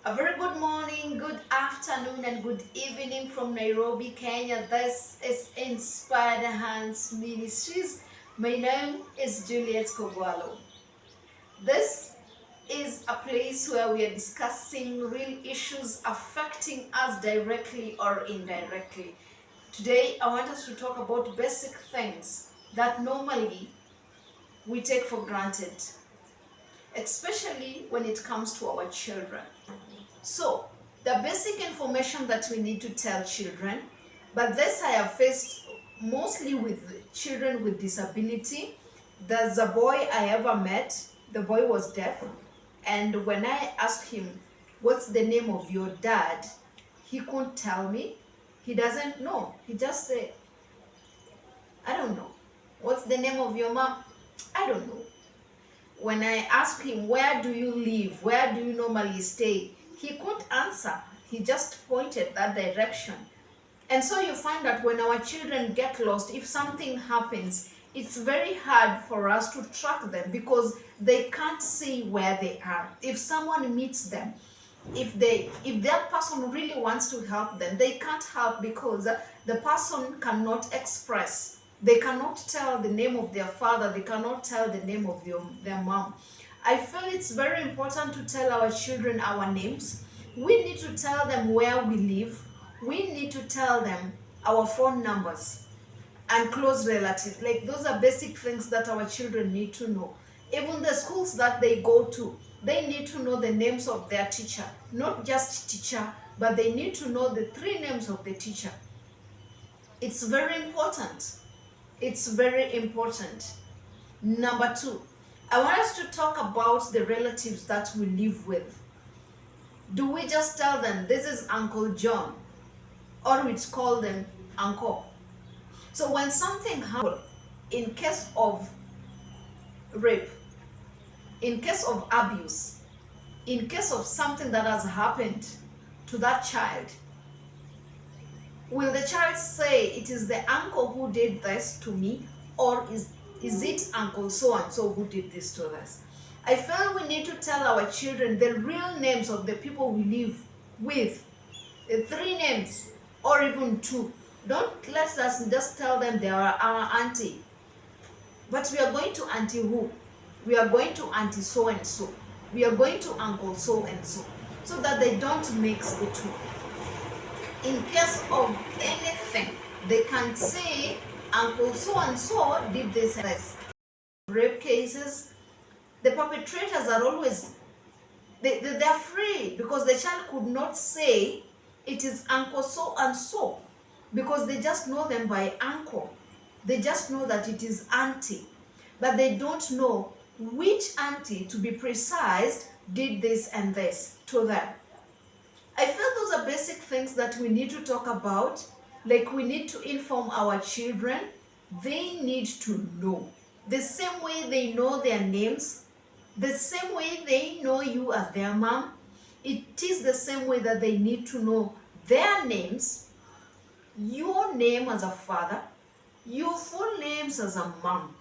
A very good morning, good afternoon, and good evening from Nairobi, Kenya. This is Inspired Hands Ministries. My name is Juliet Kogwalo. This is a place where we are discussing real issues affecting us directly or indirectly. Today, I want us to talk about basic things that normally we take for granted, especially when it comes to our children. So, the basic information that we need to tell children, but this I have faced mostly with children with disability. There's a boy I ever met, the boy was deaf, and when I asked him, what's the name of your dad? He couldn't tell me. He doesn't know. He just said, I don't know. What's the name of your mom? I don't know. When I asked him, where do you live? Where do you normally stay? He couldn't answer. He just pointed that direction. And so you find that when our children get lost, if something happens, it's very hard for us to track them because they can't see where they are. If someone meets them, if that person really wants to help them, they can't help because the person cannot express. They cannot tell the name of their father. They cannot tell the name of their mom. I feel it's very important to tell our children our names. We need to tell them where we live. We need to tell them our phone numbers and close relatives. Like, those are basic things that our children need to know. Even the schools that they go to, they need to know the names of their teacher. Not just teacher, but they need to know the 3 names of the teacher. It's very important. It's very important. Number 2, I want us to talk about the relatives that we live with. Do we just tell them this is Uncle John, or we call them uncle? So when something happens, in case of rape, in case of abuse, in case of something that has happened to that child, will the child say it is the uncle who did this to me, or is it Uncle so and so who did this to us? I feel we need to tell our children the real names of the people we live with, the 3 names or even 2. Don't let us just tell them they are our auntie. But we are going to auntie who? We are going to auntie so and so. We are going to uncle so and so. So that they don't mix the two. In case of anything, they can say uncle so and so did this and this. Rape cases, the perpetrators are always, they're free because the child could not say it is uncle so and so because they just know them by uncle. They just know that it is auntie, but they don't know which auntie, to be precise, did this and this to them. I feel those are basic things that we need to talk about. Like, we need to inform our children. They need to know. The same way they know their names, the same way they know you as their mom, it is the same way that they need to know their names, your name as a father, your full names as a mom,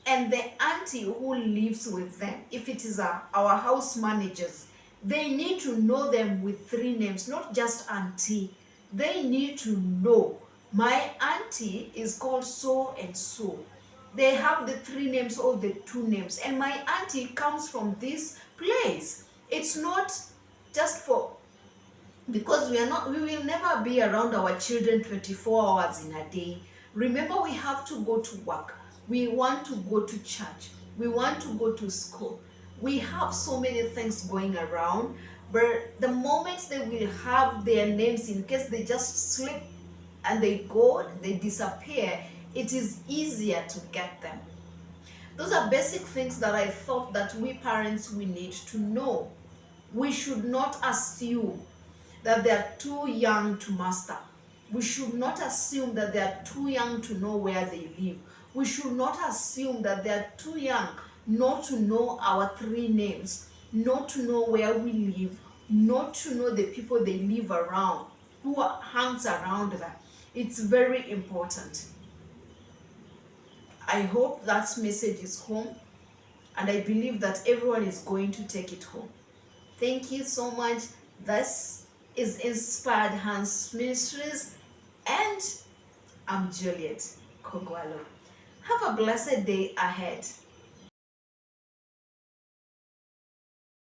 and the auntie who lives with them. If it is our house managers, they need to know them with 3 names, not just auntie. They need to know my auntie is called so and so. They have the 3 names or the 2 names, and my auntie comes from this place. It's not just for, because we will never be around our children 24 hours in a day. Remember, we have to go to work. We want to go to church. We want to go to school. We have so many things going around, but the moment they will have their names, in case they just slip and they go, they disappear, it is easier to get them. Those are basic things that I thought that we parents, we need to know. We should not assume that they are too young to master. We should not assume that they are too young to know where they live. We should not assume that they are too young not to know our 3 names, not to know where we live, not to know the people they live around, who hangs around them. It's very important. I hope that message is home, and I believe that everyone is going to take it home. Thank you so much. This is Inspired Hands Ministries, and I'm Juliet Kogwalo. Have a blessed day ahead.